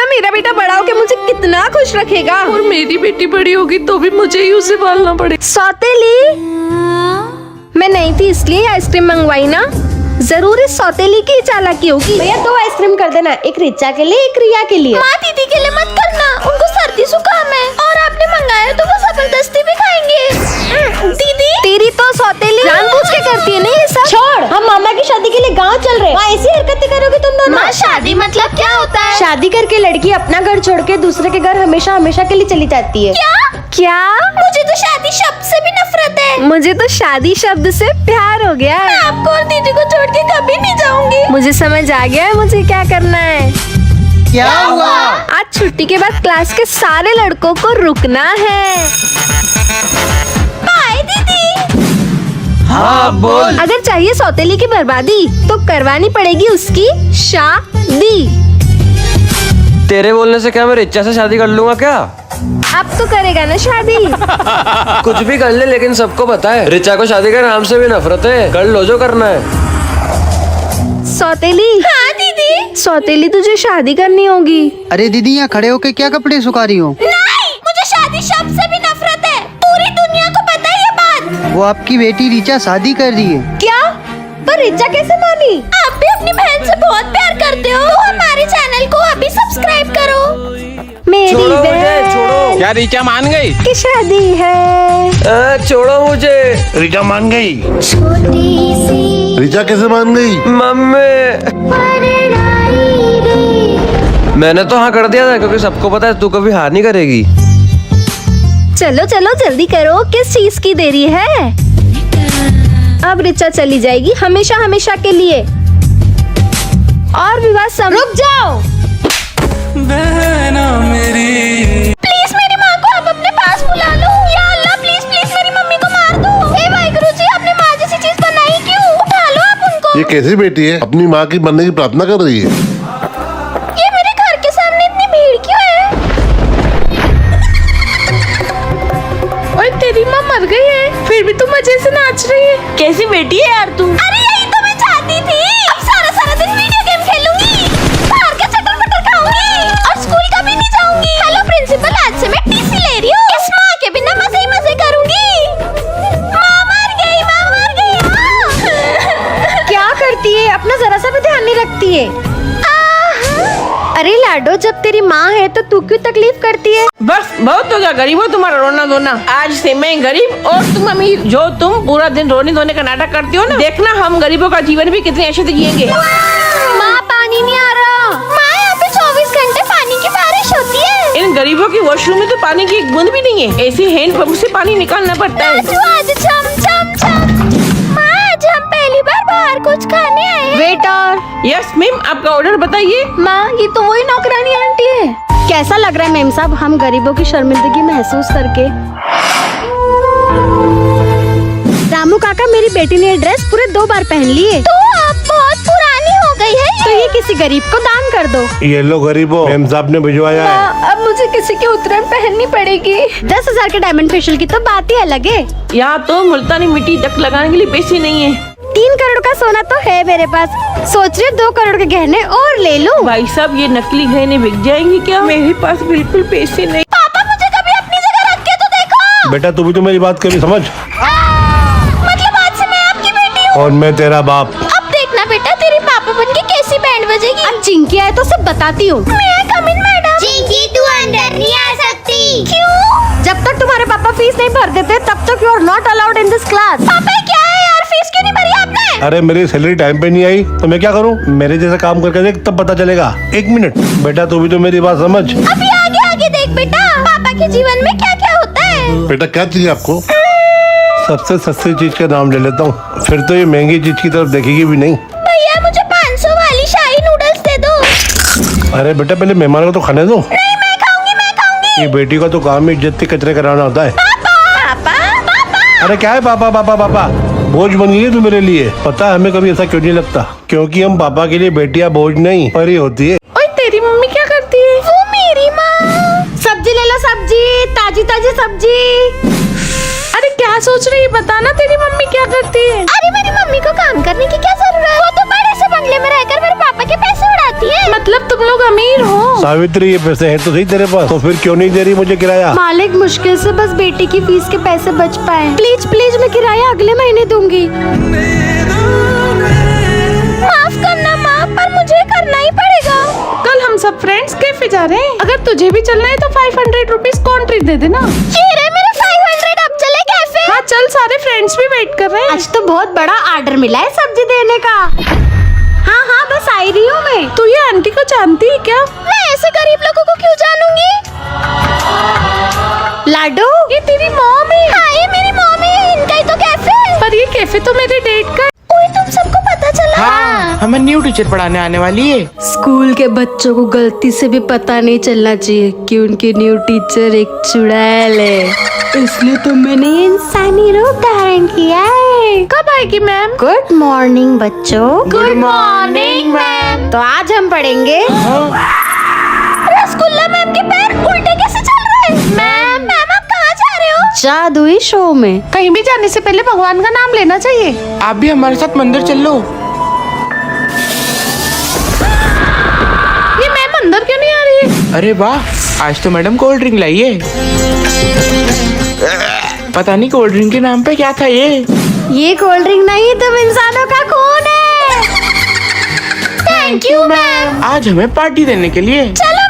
ना मेरा बेटा बड़ा होके मुझे कितना खुश रखेगा। और मेरी बेटी बड़ी होगी तो भी मुझे ही उसे पालना पड़ेगा। सौतेली, मैं नहीं थी इसलिए आइसक्रीम मंगवाई ना। जरूर इस सौतेली की चालाकी होगी। भैया 2 आइसक्रीम कर देना, एक रिचा के लिए एक रिया के लिए। माँ दीदी के लिए मत करना, उनको सर्दी जुकाम है और आपने मंगाया तो वो जबरदस्ती भी खाएंगे। दीदी तेरी तो सौतेली जानबूझ के करती है ना ये सब। छोड़, हम मामा की शादी के लिए गांव चल रहे हैं। ऐसी हरकतें करोगे तुम दोनों। माँ शादी मतलब क्या होता है? शादी करके लड़की अपना घर छोड़ के दूसरे के घर हमेशा हमेशा के लिए चली जाती है। क्या? मुझे तो शादी शब्द से भी नफरत है। मुझे तो शादी शब्द से प्यार हो गया। मैं आपको और दीदी को छोड़ के कभी नहीं जाऊंगी। मुझे समझ आ गया है मुझे क्या करना है। क्या हुआ? आज छुट्टी के बाद क्लास के सारे लड़कों को रुकना है। बाय दीदी। हाँ बोल। अगर चाहिए सौतेली की बर्बादी तो करवानी पड़ेगी उसकी शादी। तेरे बोलने से क्या मैं रिचा से शादी कर लूंगा क्या? अब तो करेगा ना शादी। कुछ भी कर ले लेकिन सबको पता है रिचा को शादी के नाम से भी नफरत है। कर लो जो करना है। सौतेली। हाँ दीदी। सौतेली तुझे शादी करनी होगी। अरे दीदी यहाँ खड़े होके क्या कपड़े सुखा रही हो? नहीं, मुझे शादी शब्द से भी नफरत है। पूरी दुनिया को पता है ये बात। वो आपकी बेटी रिचा शादी कर रही है। क्या? पर रिचा कैसे मानी? आप भी अपनी बहन से बहुत प्यार करते हो तो हमारे चैनल को अभी सब्सक्राइब करो। मेरी छोड़ो मुझे, बहन छोड़ो। क्या रिचा मान गई? की शादी है। छोड़ो मुझे। रिचा मान गई। रिचा कैसे मान गई? मम्मी, मैंने तो हाँ कर दिया था क्योंकि सबको पता है तू कभी हार नहीं करेगी। चलो चलो जल्दी करो, किस चीज की देरी है? अब रिचा चली जाएगी हमेशा हमेशा के लिए और विवाह रुक जाओ। प्लीज मेरी माँ को आप अपने पास बुला लो। या अल्लाह प्लीज प्लीज मेरी मम्मी को मार दो। हे वाहिगुरुजी, आपने माँ जैसी चीज बनाई क्यों? उठा लो आप उनको। ये कैसी बेटी है? अपनी माँ की बनने की प्रार्थना कर रही है। ये मेरे घर के सामने इतनी भीड़ क्यों है? और तेरी माँ मर गई है फिर भी तू मजे से नाच रही है। कैसी बेटी है यार तू। अरे यही तो मैं चाहती थी। अब सारा सारा दिन वीडियो गेम खेलूंगी, बाहर का चटर पटर खाऊंगी और स्कूल कभी नहीं जाऊंगी। हेलो प्रिंसिपल, आज से मैं टीसी ले रही हूँ। इस माँ के बिना मजे ही मजे करूंगी। माँ मर गई, माँ मर गई। माँ। क्या करती है? अपना जरा सा भी ध्यान नहीं रखती है। अरे लाडो, जब तेरी माँ है तो तू क्यों तकलीफ करती है? बस बहुत हो गया गरीबो तुम्हारा रोना धोना। आज से मैं गरीब और तुम अमीर। जो तुम पूरा दिन रोने धोने का नाटक करती हो ना, देखना हम गरीबों का जीवन भी कितने अच्छे से जिएंगे। माँ पानी नहीं आ रहा। माँ, यहाँ पे 24 घंटे पानी की बारिश होती है। इन गरीबों की वॉशरूम में तो पानी की एक बूंद भी नहीं है। ऐसे हैंड पंप से पानी निकालना पड़ता है। आज छम छम छम। माँ, आज हम पहली बार बाहर कुछ खाने आए हैं। वेटर। यस मैम, आपका ऑर्डर बताइए। माँ, ये तो वही नौकरानी आंटी है। कैसा लग रहा है मेम साहब हम गरीबों की शर्मिंदगी महसूस करके? रामू काका, मेरी बेटी ने ये ड्रेस पूरे 2 बार पहन ली है। तो अब बहुत पुरानी हो गई है तो ये किसी गरीब को दान कर दो। ये लो गरीबों, मेम साहब ने भिजवाया है। माँ, अब मुझे किसी की उतरन पहननी पड़ेगी। 10,000 के डायमंड फेशियल की तो बात ही अलग है। यहाँ तो मुल्तानी मिट्टी तक लगाने के लिए पैसे नहीं है। 3 करोड़ का सोना तो है मेरे पास। सोच रही हूँ 2 करोड़ के गहने और ले लूं। भाई साहब, ये नकली गहने बिक जाएंगे क्या? मेरे पास बिल्कुल पैसे नहीं। पापा, मुझे कभी अपनी जगह रख के तो देखो। बेटा तू भी तो मेरी बात कभी समझ। मतलब आज से मैं आपकी बेटी हूँ और मैं तेरा बाप। अब देखना बेटा, तेरी पापा बन के कैसी बैंड बजेगी। अब जिंकी आए तो सब बताती हूँ। मैं कम इन मैडम। जिंकी, तू अंदर नहीं आ सकती। क्यों? जब तक तुम्हारे पापा फीस नहीं भर देते तब तक you are not allowed in this class. पापा क्या है यार, फीस क्यों नहीं भरी आपने? अरे मेरी सैलरी टाइम पे नहीं आई तो मैं क्या करूं? मेरे जैसा काम करके देख तब पता चलेगा। 1 मिनट बेटा, तू भी तो मेरी बात समझ। अभी आगे आगे देख बेटा, पापा के जीवन में क्या क्या होता है। बेटा क्या चाहिए आपको? सबसे सस्ती चीज का नाम ले लेता हूँ, फिर तो ये महंगी चीज की तरफ देखेगी भी नहीं। भैया, मुझे 500 वाली शाही नूडल्स दे दो। अरे बेटा पहले मेहमान को तो खाने दो। नहीं, मैं खाऊंगी, मैं खाऊंगी। ये बेटी का तो काम ही इज्जत के कचरे कराना होता है। पापा पापा। अरे क्या है पापा पापा पापा? बोझ बन गई है तू मेरे लिए। पता है हमें कभी ऐसा क्यों नहीं लगता? क्योंकि हम पापा के लिए बेटियां बोझ नहीं परी होती है। ओए, तेरी मम्मी क्या करती है? वो मेरी माँ। सब्जी ले लो, सब्जी, ताजी ताजी सब्जी। अरे क्या सोच रही है? बताना तेरी मम्मी क्या करती है? अरे मेरी मम्मी को काम करने की क्या जरूरत? वो तो बड़े से बंगले में रहकर मेरे पापा के पैसे उड़ाती है। मतलब तुम लोग अमीर हो? सावित्री ये पैसे हैं तो सही तेरे पास, तो फिर क्यों नहीं दे रही मुझे किराया? मालिक मुश्किल से बस बेटी की फीस के पैसे बच पाए। प्लीज प्लीज मैं किराया अगले महीने दूंगी। माफ करना माँ, पर मुझे करना ही पड़ेगा। कल हम सब फ्रेंड्स कैफे जा रहे हैं, अगर तुझे भी चलना है तो 500 रुपीज कॉन्ट्री दे देना। ये रे मेरे 500, अब चले कैफे। हाँ चल, सारे फ्रेंड्स भी वेट कर रहे हैं। आज तो बहुत बड़ा ऑर्डर मिला है सब्जी देने का। हाँ हाँ बस आई रही हूँ मैं। तू ये आंटी को जानती है क्या? मैं ऐसे गरीब लोगों को क्यों जानूंगी? लाडो ये तेरी मॉम है। हाँ ये मेरी मॉम है, इनका ही तो कैफे है। पर ये कैफे तो मेरे डेट का है। ओए तुम सबको पता चला? हाँ, हमें न्यू टीचर पढ़ाने आने वाली है। स्कूल के बच्चों को गलती से भी पता नहीं चलना चाहिए कि उनकी न्यू टीचर एक चुड़ैल है, इसलिए तो मैंने ये इंसानी रूप धारण किया है। कब आएगी मैम? गुड मॉर्निंग बच्चों। Good morning ma'am. तो आज हम पढ़ेंगे रसगुल्ला मैम के पैर उल्टे कैसे चल रहे हैं? मैम आप कहाँ जा रहे हो? जादुई शो में। कहीं भी जाने से पहले भगवान का नाम लेना चाहिए। आप भी हमारे साथ मंदिर चल लो। ये मैम अंदर क्यों नहीं आ रही है? अरे वाह, आज तो मैडम कोल्ड ड्रिंक लाई है। पता नहीं कोल्ड ड्रिंक के नाम पे क्या था ये कोल्ड ड्रिंक नहीं, तुम इंसानों का खून है। Thank you ma'am. आज हमें पार्टी देने के लिए। चलो